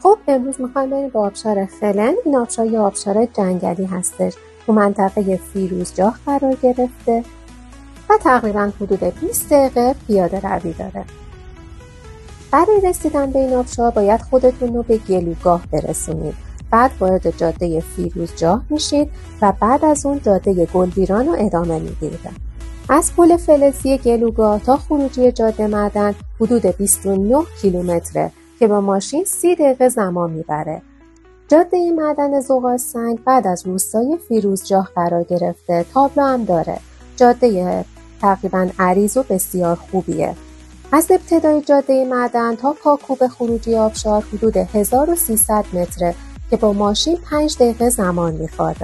خب امروز میخوایم بریم به آبشار خلن. این آبشار یه آبشار جنگلی هستش، تو منطقه فیروزجاه قرار گرفته و تقریبا حدود 20 دقیقه پیاده روی داره. برای رسیدن به این آبشار باید خودتون رو به گلوگاه برسونید. بعد وارد جاده فیروزجاه میشید و بعد از اون جاده گلبیران رو ادامه میدید. از پل فلزی گلوگاه تا خروجی جاده معدن حدود 29 کیلومتره که با ماشین 30 دقیقه زمان میبره. جاده معدن زغالسنگ بعد از روستای فیروزجاه قرار گرفته. تابلو هم داره. جاده تقریبا عریض و بسیار خوبیه. از ابتدای جاده معدن تا پاکوب خروجی آبشار حدود 1300 متره که با ماشین 5 دقیقه زمان میخواد.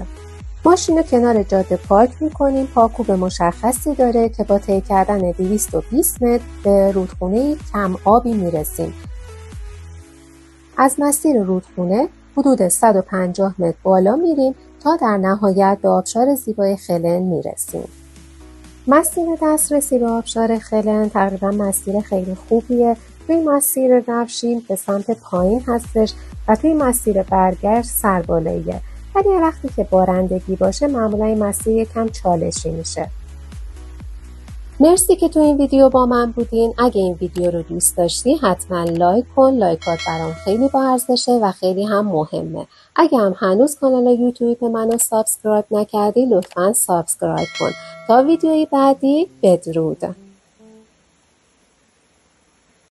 ماشین رو کنار جاده پارک میکنیم. پاکوب مشخصی داره که با طی کردن 220 متر به رودخونه کم آبی میرسیم. از مسیر رودخونه حدود 150 متر بالا میریم تا در نهایت به آبشار زیبای خلن میرسیم. مسیر دسترسی به آبشار خلن تقریبا مسیر خیلی خوبیه. توی مسیر روشیم به سمت پایین هستش و توی مسیر برگشت سربالاییه، ولی وقتی که بارندگی باشه معمولا این مسیر یکم چالشی میشه. مرسی که تو این ویدیو با من بودین. اگه این ویدیو رو دوست داشتی حتما لایک کن. لایکات برام خیلی با ارزشه و خیلی هم مهمه. اگه هم هنوز کانال یوتیوب منو سابسکرایب نکردی لطفا سابسکرایب کن. تا ویدیوی بعدی بدرود.